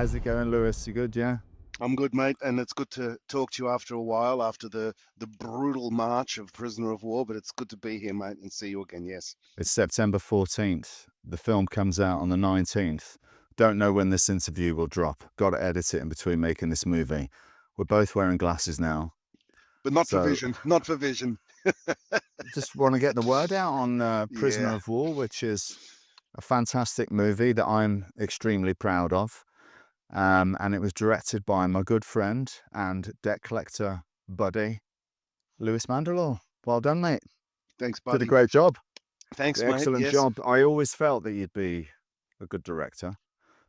How's it going, Louis? You good, yeah? I'm good, mate, and it's good to talk to you after a while, after the brutal march of Prisoner of War, but it's good to be here, mate, and see you again, yes. It's September 14th. The film comes out on the 19th. Don't know when this interview will drop. Got to edit it in between making this movie. We're both wearing glasses now. But not for So vision, not for vision. just want to get the word out on Prisoner Yeah, of War, which is a fantastic movie that I'm extremely proud of. And it was directed by my good friend and debt collector buddy, Louis Mandylor. Well done, mate. thanks, Did a buddy. great job. Thanks, mate, Excellent yes. job. I always felt that you'd be a good director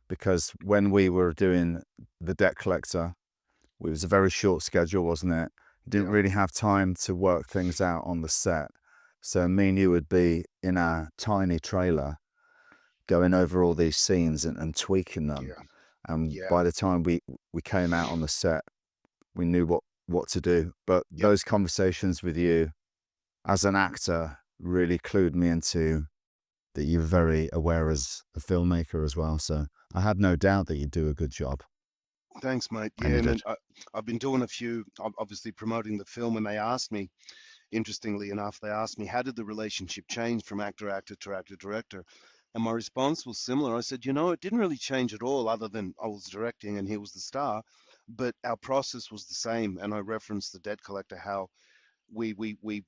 because when we were doing The Debt Collector, it was a very short schedule, wasn't it? Didn't Yeah, really have time to work things out on the set. So me and you would be in our tiny trailer going over all these scenes and tweaking them. yeah, And yeah, by the time we came out on the set, we knew what to do. But yep. those conversations with you as an actor really clued me into that you're very aware as a filmmaker as well. So I had no doubt that you'd do a good job, Thanks, mate. and Yeah, you and then did. I've been doing a few, obviously promoting the film, and they asked me, interestingly enough, they asked me, how did the relationship change from actor to actor director? And my response was similar. I said, it didn't really change at all, other than I was directing and he was the star, but our process was the same. And I referenced the debt collector, how we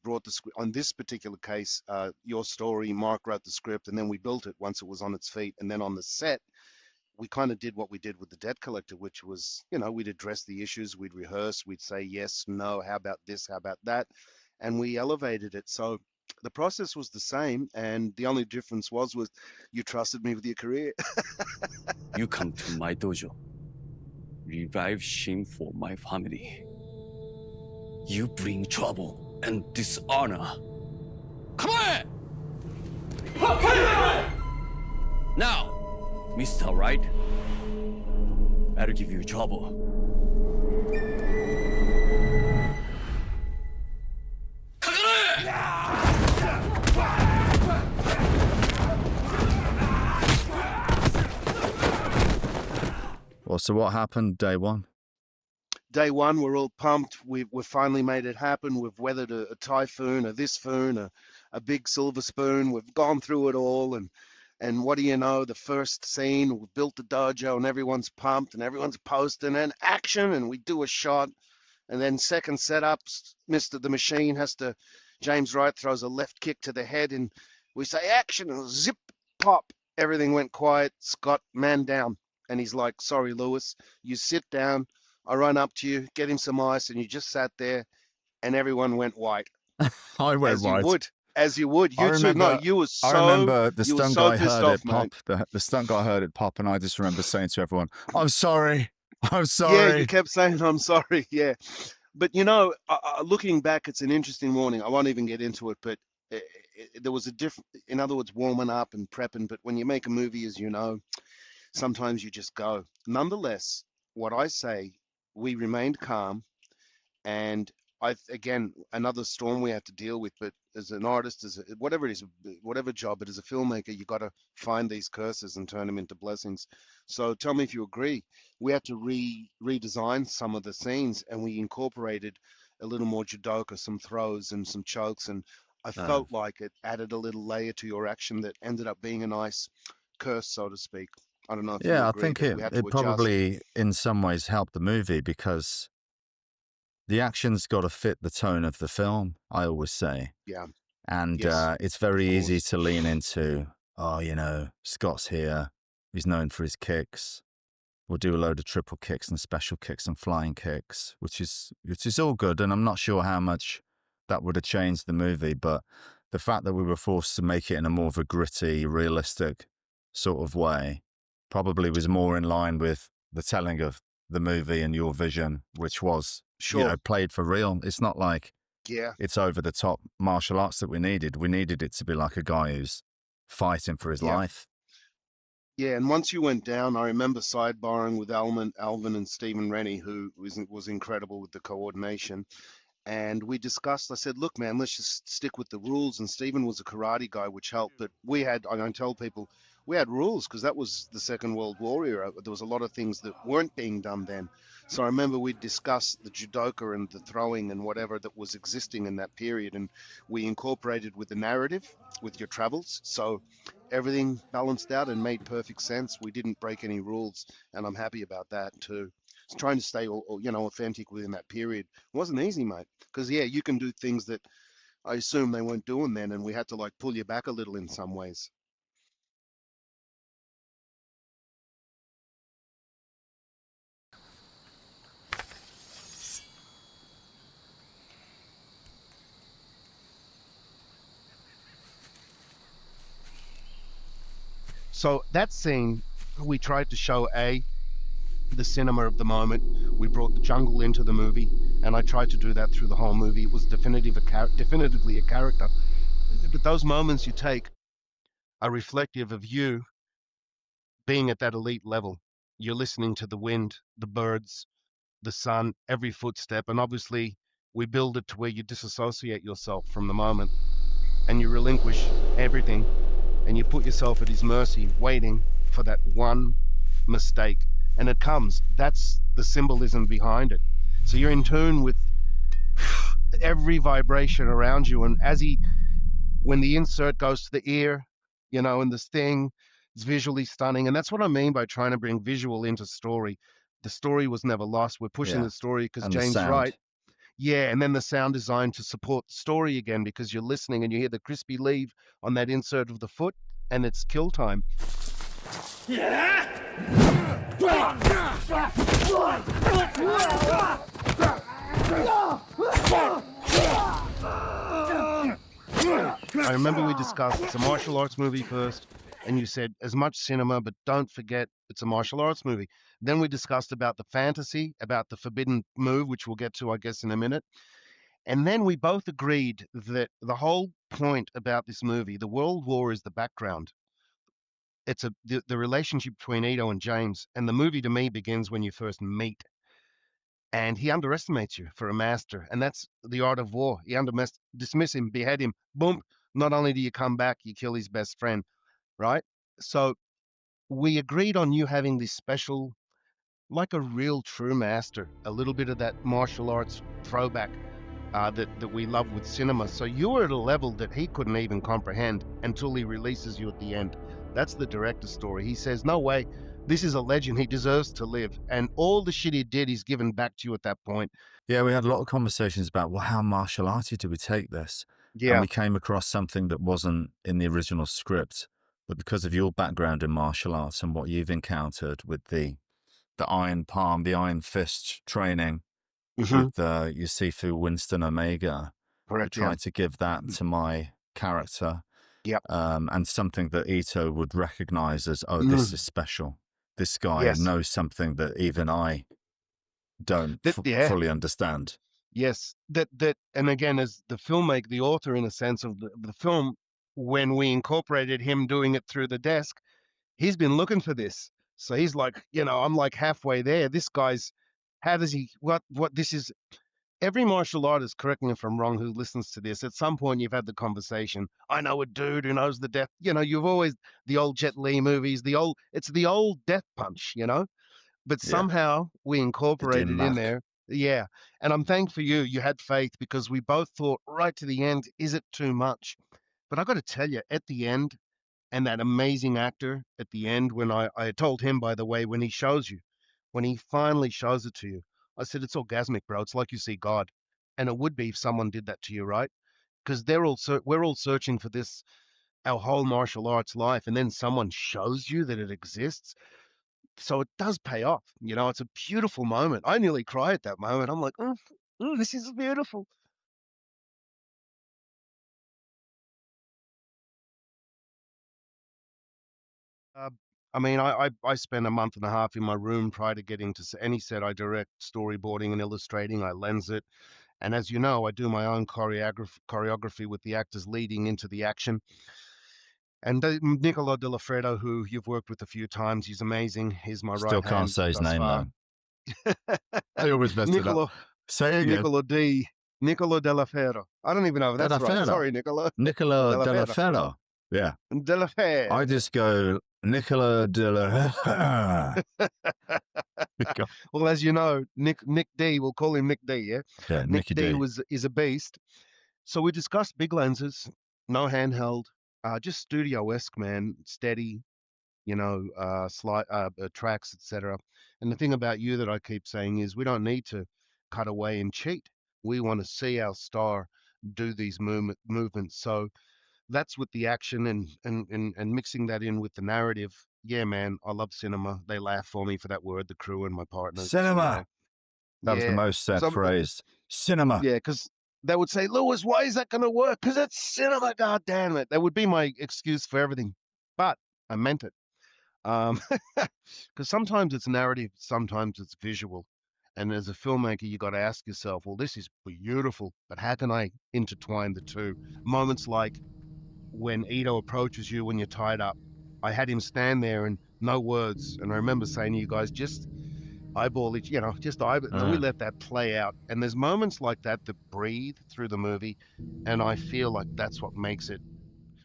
brought the script on this particular case, your story, Mark wrote the script, and then we built it once it was on its feet. And then on the set, we kind of did what we did with the debt collector, which was, we'd address the issues, we'd rehearse, we'd say yes, no, how about this, how about that, and we elevated it. So the process was the same, and the only difference was you trusted me with your career. You come to my dojo, revive shame for my family. You bring trouble and dishonor. Come on! Now, Mr. Right, I'll give you trouble. Well, so what happened day one? Day one, we're all pumped. We've finally made it happen. We've weathered a typhoon, a this foon, a big silver spoon. We've gone through it all, and what do you know? The first scene, we've built the dojo, and everyone's pumped, and everyone's posting, and action, and we do a shot, and then second setup, Mister the Machine has to. James Wright throws a left kick to the head, and we say action, and zip, pop. Everything went quiet. Scott, man down, and he's like, "Sorry, Lewis, you sit down." I run up to you, get him some ice, and you just sat there, and everyone went white, I went as you right. would, as you would. I You too. No, remember, I remember the you were stunt so guy pissed heard off, it mate. pop. The stunt guy heard it pop, and I just remember saying to everyone, "I'm sorry, I'm Yeah, you sorry." kept saying, "I'm sorry." Yeah, but looking back, it's an interesting morning. I won't even get into it, but there was a different, in other words, warming up and prepping. But when you make a movie, as you know, sometimes you just go. Nonetheless, what I say, we remained calm. And again, another storm we had to deal with. But as an artist, whatever it is, whatever job, but as a filmmaker, you got to find these curses and turn them into blessings. So tell me if you agree. We had to redesign some of the scenes, and we incorporated a little more judoka, some throws and some chokes, and I Uh, felt like it added a little layer to your action that ended up being a nice curse, so to speak. I don't know if you Yeah, I agree think that it we had to it adjust. probably in some ways helped the movie because the action's got to fit the tone of the film. I always say, Yeah. and Yes. it's very Of easy course. to lean into. Oh, Scott's here. He's known for his kicks. We'll do a load of triple kicks and special kicks and flying kicks, which is all good. And I'm not sure how much that would have changed the movie, but the fact that we were forced to make it in a more of a gritty, realistic sort of way probably was more in line with the telling of the movie and your vision, which was, Sure. played for real. It's not like Yeah. it's over the top martial arts that we needed. We needed it to be like a guy who's fighting for his Yeah. life. Yeah, and once you went down, I remember sidebarring with Alvin and Stephen Rennie, who was incredible with the coordination. And we discussed, I said, look, man, let's just stick with the rules. And Stephen was a karate guy, which helped. But we had, I don't tell people, we had rules because that was the Second World War era. There was a lot of things that weren't being done then. So I remember we'd discuss the judoka and the throwing and whatever that was existing in that period, and we incorporated with the narrative, with your travels. So everything balanced out and made perfect sense. We didn't break any rules, and I'm happy about that too. It's trying to stay, authentic within that period. It wasn't easy, mate, because yeah, you can do things that I assume they weren't doing then, and we had to like pull you back a little in some ways. So that scene, we tried to show the cinema of the moment. We brought the jungle into the movie, and I tried to do that through the whole movie. It was definitively a character. But those moments you take are reflective of you being at that elite level. You're listening to the wind, the birds, the sun, every footstep, and obviously we build it to where you disassociate yourself from the moment and you relinquish everything and you put yourself at his mercy, waiting for that one mistake. And it comes. That's the symbolism behind it. So you're in tune with every vibration around you. And when the insert goes to the ear, and this thing is visually stunning. And that's what I mean by trying to bring visual into story. The story was never lost. We're pushing the story because And the James sound. right. Yeah, and then the sound design to support the story again, because you're listening and you hear the crispy leave on that insert of the foot, and it's kill time. I remember we discussed it's a martial arts movie first, and you said as much cinema, but don't forget it's a martial arts movie. Then we discussed about the fantasy, about the forbidden move, which we'll get to, I guess, in a minute. And then we both agreed that the whole point about this movie, the World War, is the background. It's the relationship between Ito and James, and the movie to me begins when you first meet. And he underestimates you for a master, and that's the art of war. Dismiss him, behead him, boom. Not only do you come back, you kill his best friend, right? So we agreed on you having this special, like a real true master, a little bit of that martial arts throwback that we love with cinema. So you were at a level that he couldn't even comprehend until he releases you at the end. That's the director's story. He says, no way, this is a legend. He deserves to live. And all the shit he did, he's given back to you at that point. Yeah, we had a lot of conversations about, well, how martial arty do we take this? And Yeah. we came across something that wasn't in the original script, but because of your background in martial arts and what you've encountered with the iron palm, the iron fist training with you see through Winston Omega, we Correct. Yeah. tried to give that to my character. Yep. And something that Ito would recognize as, oh, this is special. This guy Yes. knows something that even I don't Yeah. fully understand. Yes, and again, as the filmmaker, the author, in a sense of the film, when we incorporated him doing it through the desk, he's been looking for this. So he's like, I'm like halfway there. This guy's, how does he, what this is, every martial artist, correct me if I'm wrong, who listens to this, at some point you've had the conversation. I know a dude who knows the death, you've always, the old Jet Li movies, it's the old death punch, but somehow we incorporated in there. Yeah. And I'm thankful you had faith, because we both thought right to the end, is it too much? But I got to tell you, at the end, and that amazing actor at the end, when I told him, by the way, when he finally shows it to you, I said, it's orgasmic, bro. It's like you see God. And it would be if someone did that to you, right? Because we're all searching for this, our whole martial arts life. And then someone shows you that it exists. So it does pay off. It's a beautiful moment. I nearly cry at that moment. I'm like, this is beautiful. I mean, I spent a month and a half in my room prior to getting to any set I direct, storyboarding and illustrating. I lens it. And as you know, I do my own choreography with the actors leading into the action. And Niccolo Delafredo, who you've worked with a few times, he's amazing. He's my right hand. Still can't say his name, though. I always mess it up. Say it again. Niccolo Delafero. I don't even know if that's right. Sorry, Niccolo. Niccolo Delafero. Yeah. Delafero. I just go Nicola de la... Well, as you know, Nick D, we'll call him Nick D, yeah? Yeah, Nick Nicky D D. is a beast. So we discussed big lenses, no handheld, just studio-esque, man, steady, tracks, etc. And the thing about you that I keep saying is we don't need to cut away and cheat. We want to see our star do these movements. So that's with the action and mixing that in with the narrative. Yeah, man, I love cinema. They laugh for me for that word, the crew and my partners. Cinema. That was the Yeah. most said So phrase. Cinema. yeah, because they would say, Lewis, why is that going to work? Because it's cinema, God damn it. That would be my excuse for everything. But I meant it. Because sometimes it's narrative, sometimes it's visual. And as a filmmaker, you got to ask yourself, well, this is beautiful, but how can I intertwine the two? Moments like when Ito approaches you when you're tied up. I had him stand there and no words. And I remember saying to you guys, just eyeball each, just eyeball. And we let that play out. And there's moments like that that breathe through the movie. And I feel like that's what makes it,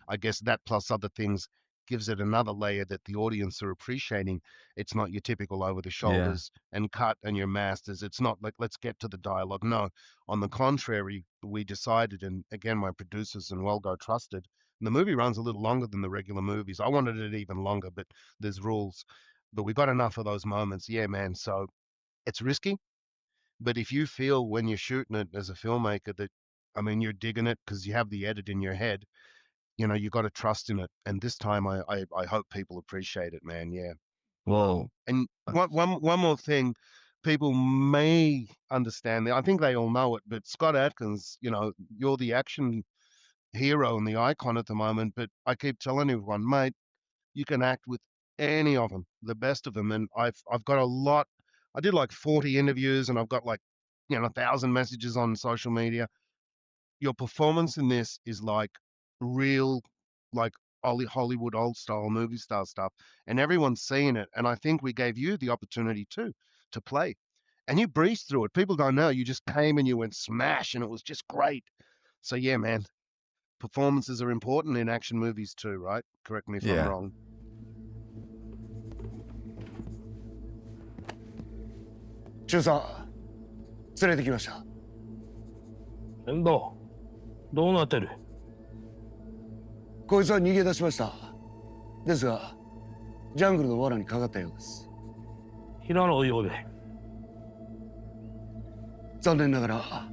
I guess that plus other things gives it another layer that the audience are appreciating. It's not your typical over the shoulders and cut and your masters. It's not like, let's get to the dialogue. No, on the contrary, we decided, and again, my producers and Welgo trusted, and the movie runs a little longer than the regular movies. I wanted it even longer, but there's rules. But we got enough of those moments. Yeah, man. So it's risky. But if you feel when you're shooting it as a filmmaker that, I mean, you're digging it because you have the edit in your head, you got to trust in it. And this time, I hope people appreciate it, man. Yeah. Well, And one more thing, people may understand that. I think they all know it, but Scott Adkins, you're the action hero and the icon at the moment. But I keep telling everyone, mate, you can act with any of them, the best of them. And I've got a lot. I did like 40 interviews, and I've got like 1,000 messages on social media. Your performance in this is like real, like Hollywood old style movie star stuff, and everyone's seeing it. And I think we gave you the opportunity too to play, and you breezed through it. People don't know you just came and you went smash, and it was just great. So yeah, man, performances are important in action movies too, right? Correct me if I'm wrong. 中さん連れてきました。遠藤、どうなってる？こいつは逃げ出しました。ですがジャングルの罠にかかったようです。平野を呼べ。残念ながら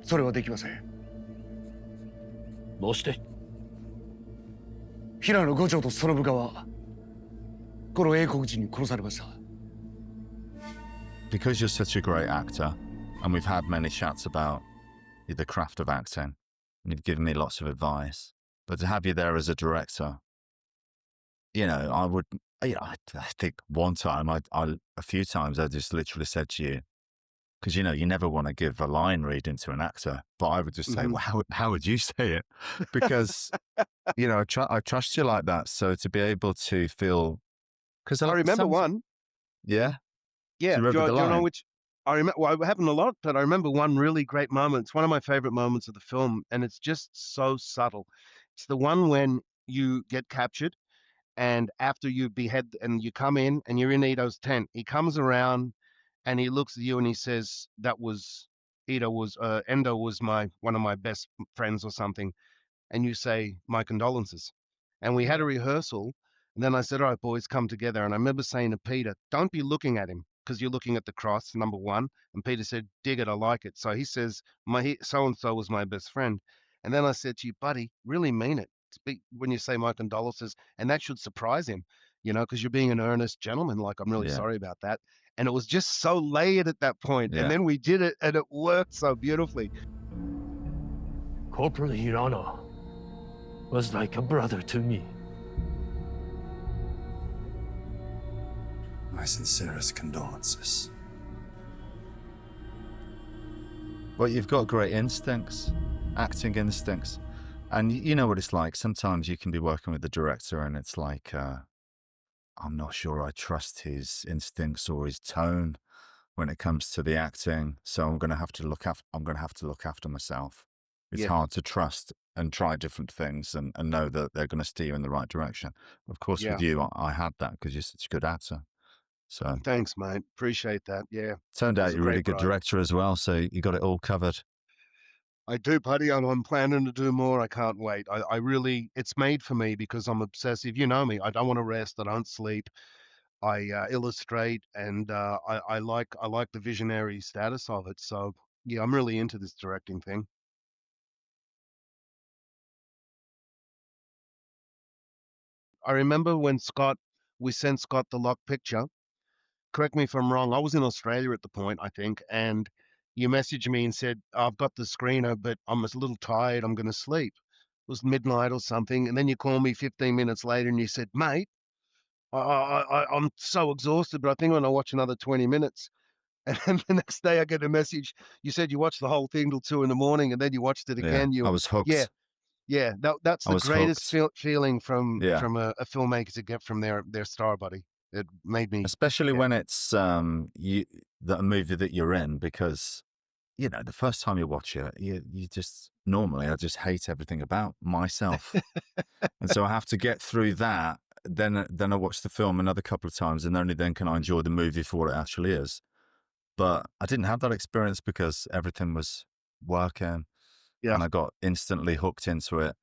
それはできません。どうして？平野五条とその部下はこの英国人に殺されました。 Because you're such a great actor, and we've had many chats about the craft of acting, and you've given me lots of advice, but to have you there as a director, I would, I think one time, a few times I just literally said to you, because, you never want to give a line reading to an actor, but I would just say, well, how would you say it? Because, I trust you like that. So to be able to feel, because I remember one. Yeah. Yeah, Do you remember the you know line? which I remember? Well, it happened a lot, but I remember one really great moment. It's one of my favorite moments of the film, and it's just so subtle. It's the one when you get captured, and after you behead, and you come in, and you're in Ito's tent. He comes around, and he looks at you, and he says, "That was Endo was one of my best friends or something." And you say, "My condolences." And we had a rehearsal, and then I said, "All right, boys, come together." And I remember saying to Peter, "Don't be looking at him, because you're looking at the cross, number one." And Peter said, "Dig it, I like it." So he says, "My so-and-so was my best friend." And then I said to you, "Buddy, really mean it. Speak when you say my condolences." And that should surprise him, because you're being an earnest gentleman. Like, I'm really sorry about that. And it was just so layered at that point. Yeah. And then we did it, and it worked so beautifully. Corporal Hirano was like a brother to me. My sincerest condolences. Well, you've got great instincts, acting instincts. And you know what it's like. Sometimes you can be working with the director and it's like, I'm not sure I trust his instincts or his tone when it comes to the acting. So I'm going to have to look after myself. It's hard to trust and try different things and know that they're going to steer you in the right direction. Of course, Yeah. with you, I had that because you're such a good actor. So Thanks, mate. Appreciate that. Yeah. turned It out was a you're a really great good ride. director as well. So you got it all covered. I do, buddy. I'm planning to do more. I can't wait. I really, it's made for me because I'm obsessive. You know me. I don't want to rest. I don't sleep. I illustrate, and I like the visionary status of it. So yeah, I'm really into this directing thing. I remember when we sent Scott the lock picture. Correct me if I'm wrong. I was in Australia at the point, I think, and you messaged me and said, I've got the screener, but I'm a little tired. I'm going to sleep. It was midnight or something. And then you called me 15 minutes later and you said, mate, I'm so exhausted, but I think I'm going to watch another 20 minutes. And then the next day I get a message. You said you watched the whole thing till 2 in the morning and then you watched it Yeah, again. I was Yeah, hooked. yeah. That's I the was greatest hooked. feeling from Yeah, a filmmaker to get from their star, buddy. It made me, especially yeah. when it's you that a movie that you're in, because you know the first time you watch it, you just normally I just hate everything about myself, and so I have to get through that. Then I watch the film another couple of times, and only then can I enjoy the movie for what it actually is. But I didn't have that experience because everything was working, Yeah. and I got instantly hooked into it.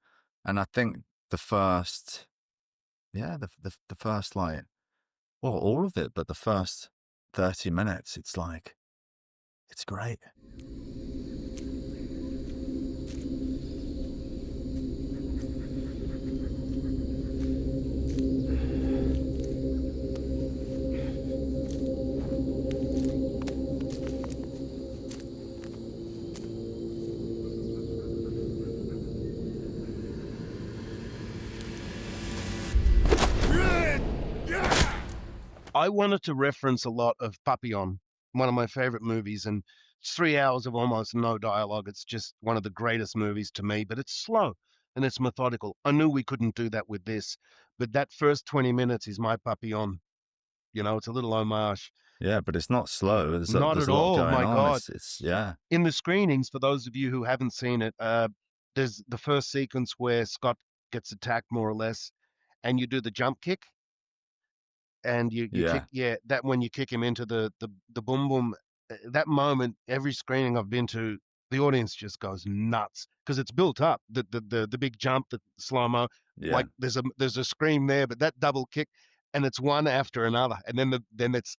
And I think the first, yeah, the first like, well, all of it, but the first 30 minutes, it's like, it's great. I wanted to reference a lot of Papillon, one of my favorite movies, and it's 3 hours of almost no dialogue. It's just one of the greatest movies to me, but it's slow and it's methodical. I knew we couldn't do that with this, but that first 20 minutes is my Papillon. It's a little homage. Yeah, but it's not slow. Not There's at a lot all, going my on. God. It's yeah, In the screenings, for those of you who haven't seen it, there's the first sequence where Scott gets attacked, more or less, and you do the jump kick and you kick, yeah, yeah, that when you kick him into the boom boom, that moment, every screening I've been to, the audience just goes nuts because it's built up, the big jump, the slow mo, yeah. like there's a scream there, but that double kick, and it's one after another, and then it's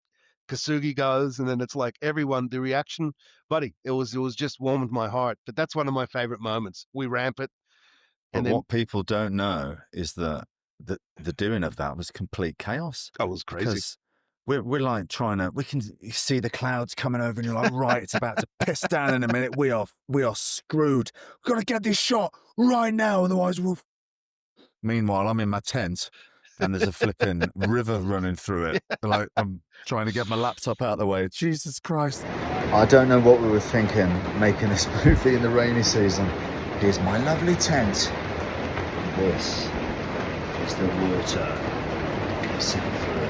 Kasugi goes, and then it's like everyone, the reaction, buddy, it was just warmed my heart. But that's one of my favorite moments. We ramp it, But and then what people don't know is that the doing of that was complete chaos I was crazy. because we're like trying to, we can see the clouds coming over and you're like, right, it's about to piss down in a minute. We are screwed. We've got to get this shot right now. Otherwise we'll. Meanwhile, I'm in my tent and there's a flipping river running through it. Like I'm trying to get my laptop out of the way. Jesus Christ. I don't know what we were thinking making this movie in the rainy season. Here's my lovely tent. This is the water pissing through.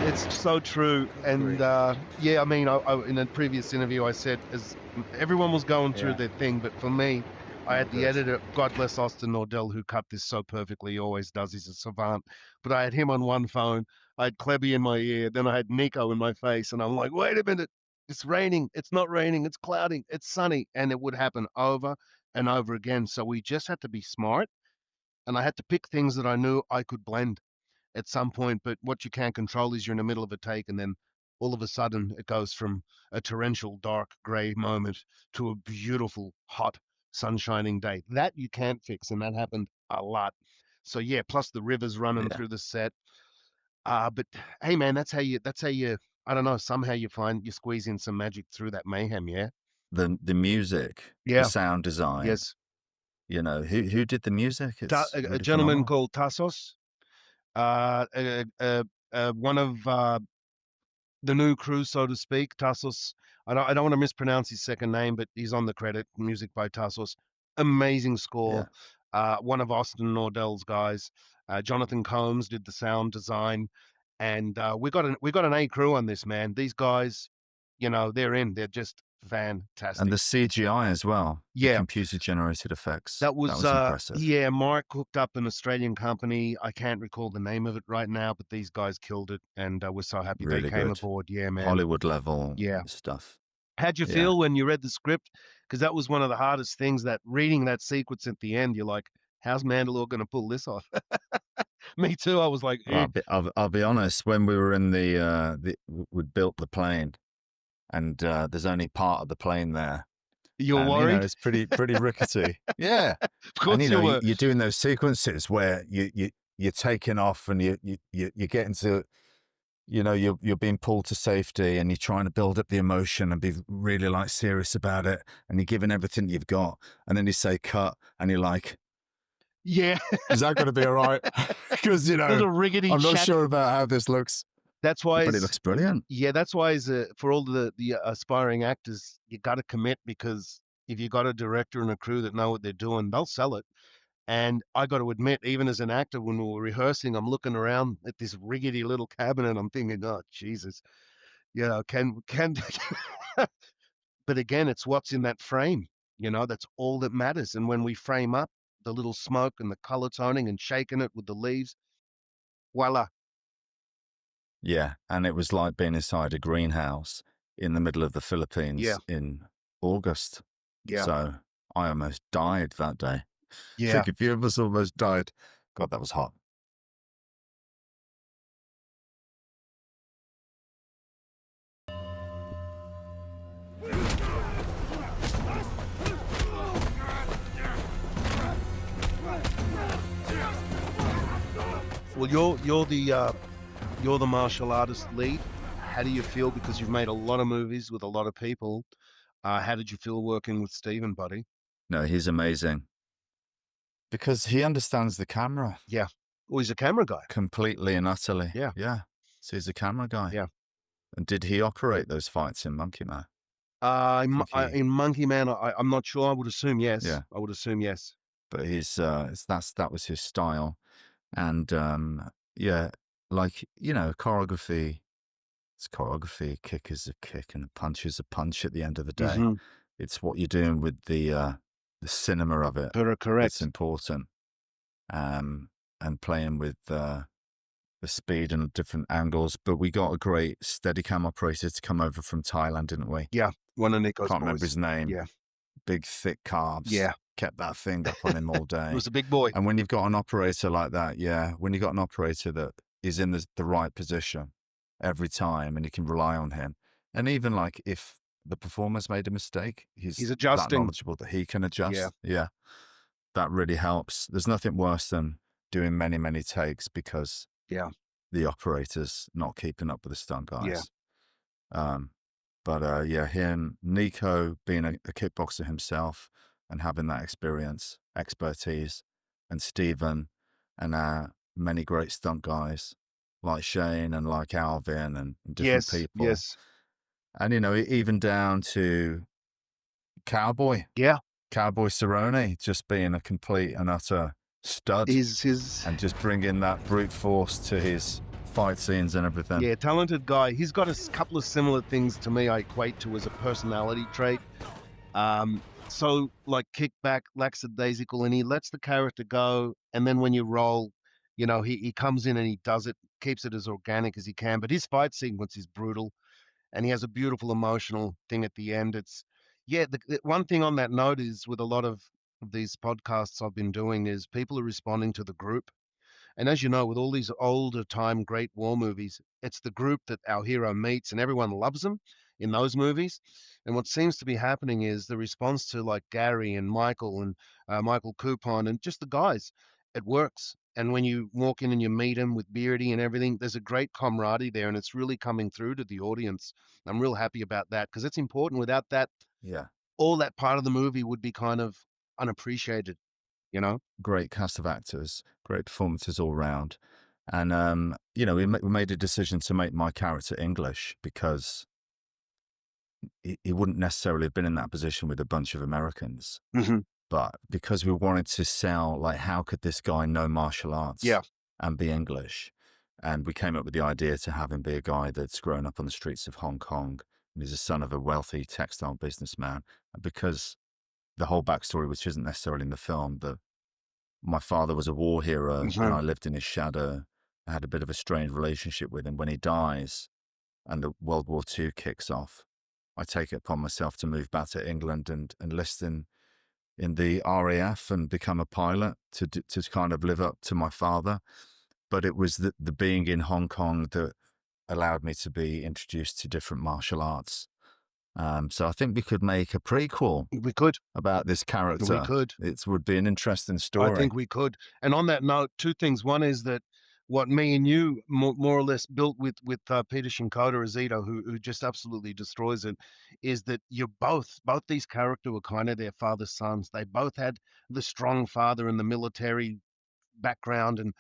It's so true. And yeah, I mean, in a previous interview, I said as everyone was going through Yeah. their thing, but for me, I had the Good. editor, God bless Austin Nordell, who cut this so perfectly. He always does. He's a savant. But I had him on one phone. I had Klebby in my ear. Then I had Nico in my face. And I'm like, wait a minute. It's raining. It's not raining. It's clouding. It's sunny. And it would happen over and over again. So we just had to be smart. And I had to pick things that I knew I could blend at some point. But what you can't control is you're in the middle of a take, and then all of a sudden it goes from a torrential, dark, grey moment to a beautiful, hot, sunshining day. That you can't fix, and that happened a lot. So yeah, plus the rivers running Yeah. through the set. But hey, man, that's how you. I don't know. Somehow you squeeze in some magic through that mayhem. Yeah. The music, the Yeah. sound design. Yes. You know, who did the music? It's A really gentleman phenomenal. called Tassos. Uh, uh, one of the new crew, so to speak. Tassos. I don't want to mispronounce his second name, but he's on the credit. Music by Tassos. Amazing score. Yeah. One of Austin Nordell's guys. Jonathan Combs did the sound design, and we got an A crew on this, man. These guys, they're in. They're just fantastic. And the CGI as well. The Yeah. computer-generated effects. That was impressive. yeah, Mike hooked up an Australian company. I can't recall the name of it right now, but these guys killed it, and we're so happy Really they came good. aboard. Yeah, man. Hollywood level Yeah. stuff. How'd you Yeah. feel when you read the script? Because that was one of the hardest things, that reading that sequence at the end, you're like, how's Mandylor going to pull this off? Me too. I was like, Well, I'll be honest. When we were in we'd built the plane, and there's only part of the plane there. you're And, worried? it's pretty rickety. Yeah. Of course And you were. you're doing those sequences where you're taking off and you're getting to, you're being pulled to safety, and you're trying to build up the emotion and be really like serious about it, and you're giving everything you've got, and then you say cut, and you're like, Yeah. is that going to be all right? Because Little riggedy I'm not chat. sure about how this looks. That's why But it looks brilliant. Yeah, that's why for all the aspiring actors, you got to commit, because if you got a director and a crew that know what they're doing, they'll sell it. And I got to admit, even as an actor, when we were rehearsing, I'm looking around at this rickety little cabin, and I'm thinking, oh Jesus, can. But again, it's what's in that frame. That's all that matters. And when we frame up the little smoke and the color toning and shaking it with the leaves, voila. Yeah, and it was like being inside a greenhouse in the middle of the Philippines in August. Yeah. So I almost died that day. I Yeah. think a few of us almost died. God, that was hot. Well, you're the martial artist lead. How do you feel? Because you've made a lot of movies with a lot of people. How did you feel working with Stephen, buddy? No, he's amazing. Because he understands the camera. Yeah. Well, he's a camera guy. Completely and utterly. Yeah. Yeah. So he's a camera guy. Yeah. And did he operate those fights in Monkey Man? In Monkey Man, I'm not sure. I would assume yes. Yeah. I would assume yes. But that was his style. And yeah, like, choreography. It's choreography. A kick is a kick, and a punch is a punch at the end of the day. Mhm. It's what you're doing with the cinema of it. Correct. It's important. And playing with the speed and different angles. But we got a great Steadicam operator to come over from Thailand, didn't we? Yeah. One of Nico's Can't boys. remember his name. Yeah. Big, thick calves. Yeah. Kept that thing up on him all day. He was a big boy. And when you've got an operator like that, when you've got an operator that is in the right position every time, and you can rely on him. And even like if the performer's made a mistake, he's adjusting. that knowledgeable that he can adjust. Yeah. That really helps. There's nothing worse than doing many, many takes because the operator's not keeping up with the stunt guys. Yeah. Him, Nico being a kickboxer himself and having that experience, expertise, and Stephen and many great stunt guys like Shane and like Alvin and different people. Yes. And, even down to Cowboy. Yeah. Cowboy Cerrone just being a complete and utter stud. And just bringing that brute force to his fight scenes and everything. Yeah, talented guy. He's got a couple of similar things to me I equate to as a personality trait. So like kickback, lackadaisical, and he lets the character go. And then when you roll, he comes in and he does it, keeps it as organic as he can. But his fight sequence is brutal, and he has a beautiful emotional thing at the end. The one thing on that note is with a lot of these podcasts I've been doing is people are responding to the group. And as you know, with all these older time great war movies, it's the group that our hero meets and everyone loves them in those movies. And what seems to be happening is the response to like Gary and Michael and Michael Coupon and just the guys, it works. And when you walk in and you meet him with Beardy and everything, there's a great camaraderie there, and it's really coming through to the audience. I'm real happy about that because it's important. Without that, all that part of the movie would be kind of unappreciated, Great cast of actors, great performances all round. And, we made a decision to make my character English because he wouldn't necessarily have been in that position with a bunch of Americans. Mm-hmm. But because we wanted to sell, like, how could this guy know martial arts and be English? And we came up with the idea to have him be a guy that's grown up on the streets of Hong Kong and he's the son of a wealthy textile businessman. And because the whole backstory, which isn't necessarily in the film, that my father was a war hero and I lived in his shadow. I had a bit of a strained relationship with him. When he dies and the World War II kicks off, I take it upon myself to move back to England and enlist in the RAF and become a pilot to kind of live up to my father. But it was the being in Hong Kong that allowed me to be introduced to different martial arts. So I think we could make a prequel We could. about this character. We could. It would be an interesting I story. think we could. And on that note, two things. One is that what me and you more or less built with Peter Shinkota Azito, who just absolutely destroys it, is that you're both these characters were kind of their father's sons. They both had the strong father in the military background, and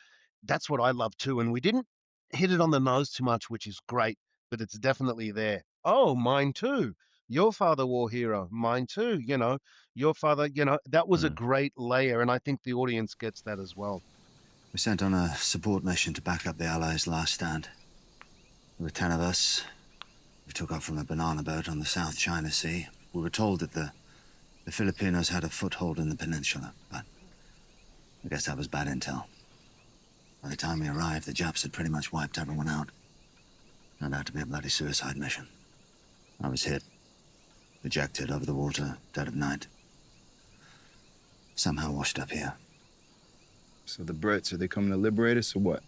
that's what I love too. And we didn't hit it on the nose too much, which is great, but it's definitely there. Oh, mine too. Your father war hero, mine too. You know, your father. You know, that was a great layer, and I think the audience gets that as well. We sent on a support mission to back up the Allies' last stand. There were 10 of us. We took off from a banana boat on the South China Sea. We were told that the Filipinos had a foothold in the peninsula, but I guess that was bad intel. By the time we arrived, the Japs had pretty much wiped everyone out. Turned out to be a bloody suicide mission. I was hit, ejected over the water, dead of night. Somehow washed up here. So the Brits, are they coming to liberate us or what?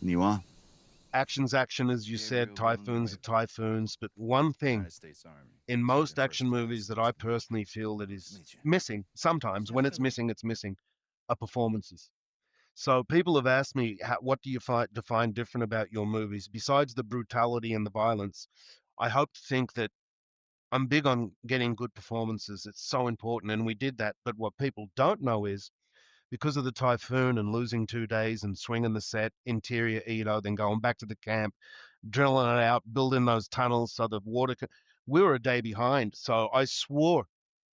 And you are? Action's action, as you said, typhoons are typhoons. But one thing in most action movies that I personally feel that is missing, sometimes when it's missing, are performances. So people have asked me, what do you define different about your movies? Besides the brutality and the violence, I hope to think that I'm big on getting good performances. It's so important, and we did that. But what people don't know is, because of the typhoon and losing 2 days and swinging the set, interior Edo, then going back to the camp, drilling it out, building those tunnels so the water we were a day behind. So I swore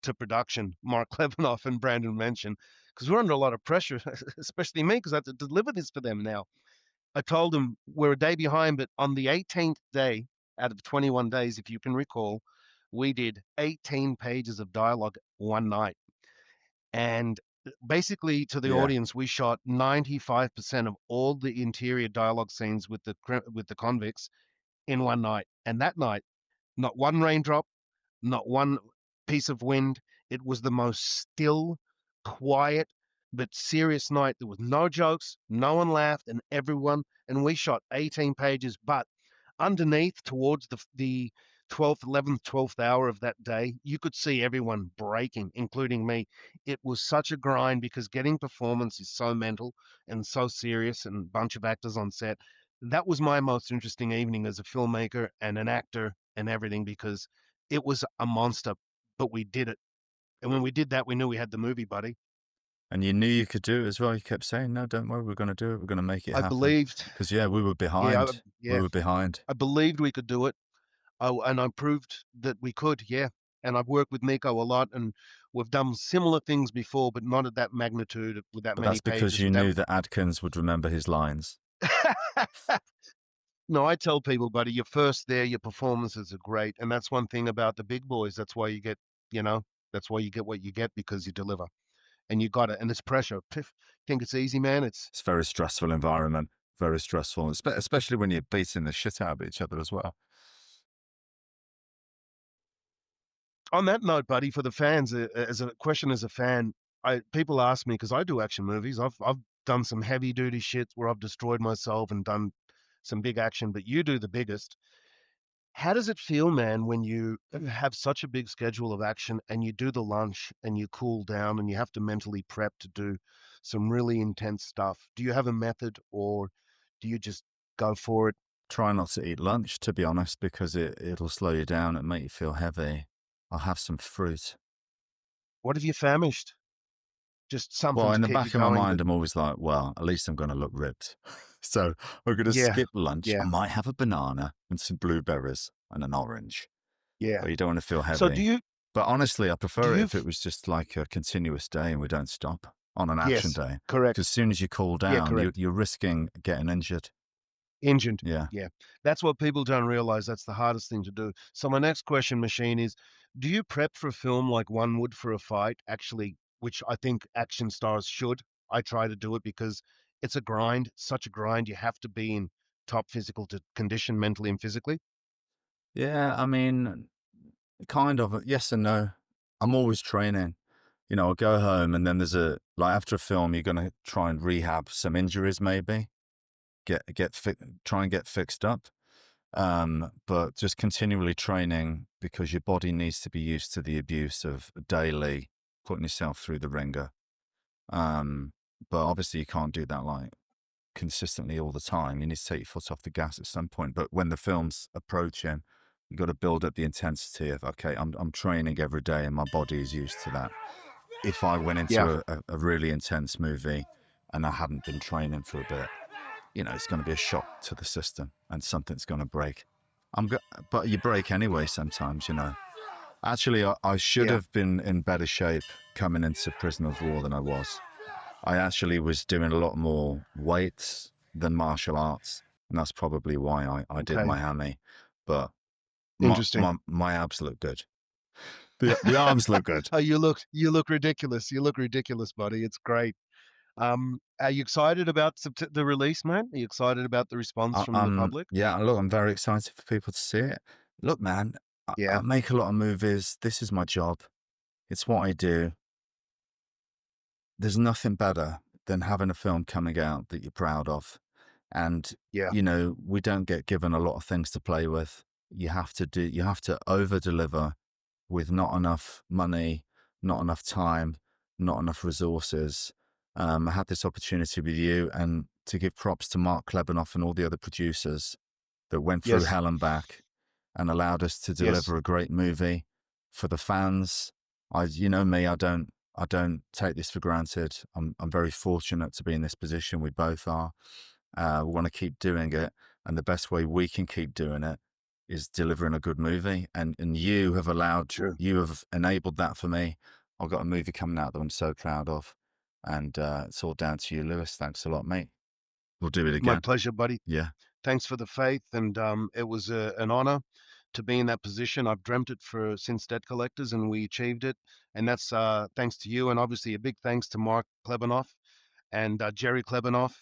to production, Mark Levinoff and Brandon mentioned, because we're under a lot of pressure, especially me, because I have to deliver this for them now. I told them we're a day behind, but on the 18th day out of 21 days, if you can recall, we did 18 pages of dialogue one night. And basically, to the audience, we shot 95% of all the interior dialogue scenes with the convicts in one night. And that night, not one raindrop, not one piece of wind. It was the most still, quiet, but serious night. There was no jokes, no one laughed, and we shot 18 pages. But underneath, towards the 12th, 11th, 12th hour of that day, you could see everyone breaking, including me. It was such a grind because getting performance is so mental and so serious, and a bunch of actors on set. That was my most interesting evening as a filmmaker and an actor and everything, because it was a monster, but we did it. And when we did that, we knew we had the movie, buddy. And you knew you could do it as well. You kept saying, no, don't worry, we're going to do it. We're going to make it happen. I believed. Because, we were behind. We were behind. I believed we could do it. And I proved that we could, And I've worked with Miko a lot, and we've done similar things before, but not at that magnitude with that many pages. That's because you knew that Adkins would remember his lines. No, I tell people, buddy, you're first there, your performances are great. And that's one thing about the big boys. That's why you get, that's why you get what you get, because you deliver. And you got it. And it's pressure. Think it's easy, man? It's a very stressful environment. Very stressful, especially when you're beating the shit out of each other as well. On that note, buddy, for the fans, as a fan, people ask me, because I do action movies. I've done some heavy duty shit where I've destroyed myself and done some big action, but you do the biggest. How does it feel, man, when you have such a big schedule of action and you do the lunch and you cool down and you have to mentally prep to do some really intense stuff? Do you have a method, or do you just go for it? Try not to eat lunch, to be honest, because it'll slow you down and make you feel heavy. I'll have some fruit. What have you famished? Just something. Well, in to the keep back you of my going, mind, I'm always like, well, at least I'm going to look ripped. So I'm going to skip lunch. I might have a banana and some blueberries and an orange. But you don't want to feel heavy. So do you? But honestly, I prefer it if it was just like a continuous day and we don't stop on an action day. Correct. Because as soon as you cool down, you're risking getting injured. Injured. Yeah. Yeah. That's what people don't realize. That's the hardest thing to do. So my next question, Machine, is do you prep for a film like one would for a fight, actually, which I think action stars should? I try to do it because it's a grind, such a grind. You have to be in top physical condition, mentally and physically. Yeah, I mean, kind of yes and no. I'm always training. You know, I'll go home and then there's like after a film, you're gonna try and rehab some injuries, maybe try and get fixed up. But just continually training because your body needs to be used to the abuse of daily putting yourself through the ringer. Um, but obviously you can't do that like consistently all the time. You need to take your foot off the gas at some point. But when the film's approaching, you've got to build up the intensity of, okay, I'm training every day and my body is used to that. If I went Yeah. into a really intense movie and I hadn't been training for a bit, you know, it's going to be a shock to the system and something's going to break. But you break anyway sometimes, you know. Actually, I should Yeah. have been in better shape coming into Prisoner of War than I was. I actually was doing a lot more weights than martial arts, and that's probably why I did Okay. Miami. But Interesting. my abs look good. The arms look good. Oh, you look ridiculous. You look ridiculous, buddy. It's great. Are you excited about the release, man? Are you excited about the response from the public? Yeah, look, I'm very excited for people to see it. Look, man, Yeah. I make a lot of movies. This is my job. It's what I do. There's nothing better than having a film coming out that you're proud of. And, Yeah. you know, we don't get given a lot of things to play with. You have to over deliver with not enough money, not enough time, not enough resources. I had this opportunity with you and to give props to Mark Klebanoff and all the other producers that went through Yes. hell and back and allowed us to Yes. deliver a great movie for the fans. You know me, I don't take this for granted. I'm very fortunate to be in this position. We both are. We want to keep doing it, and the best way we can keep doing it is delivering a good movie. And you have True. you have enabled that for me. I've got a movie coming out that I'm so proud of, and it's all down to you, Lewis. Thanks a lot, mate. We'll do it My again. pleasure, buddy. Yeah. Thanks for the faith, and it was an honor to be in that position. I've dreamt it for since Debt Collectors, and we achieved it. And that's thanks to you, and obviously a big thanks to Mark Klebanoff and Jerry Klebanoff,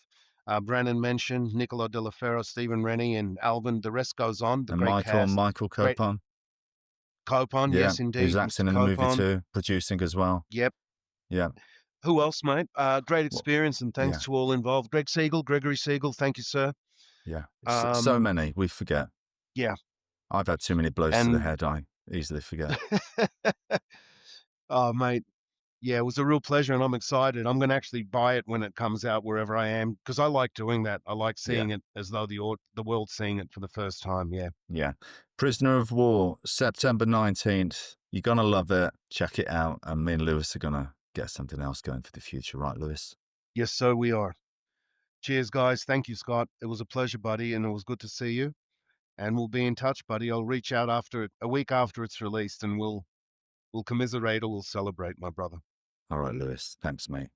Brandon mentioned, Nicola De La Ferro, Stephen Rennie, and Alvin. The rest goes on. The And great cast. Michael Great Copon. Copon, Yeah, yes, who's indeed, Mr. acting in the movie Copon. too, producing as well. Yep. Yeah. Who else, mate? Great Well, experience, and thanks yeah. to all involved. Gregory Siegel, thank you, sir. Yeah. So Um, many, we forget. yeah, I've had too many blows to the and head. I easily forget. oh, mate, yeah, it was a real pleasure, and I'm excited. I'm going to actually buy it when it comes out wherever I am because I like doing that. I like Yeah. seeing it as though the world's seeing it for the first time. Yeah. Yeah. Prisoner of War, September 19th. You're going to love it. Check it out. And me and Lewis are going to get something else going for the future, right, Lewis? Yes, so we are. Cheers, guys. Thank you, Scott. It was a pleasure, buddy, and it was good to see you. And we'll be in touch, buddy. I'll reach out a week after it's released, and we'll commiserate or we'll celebrate, my brother. All right, Lewis. Thanks, mate.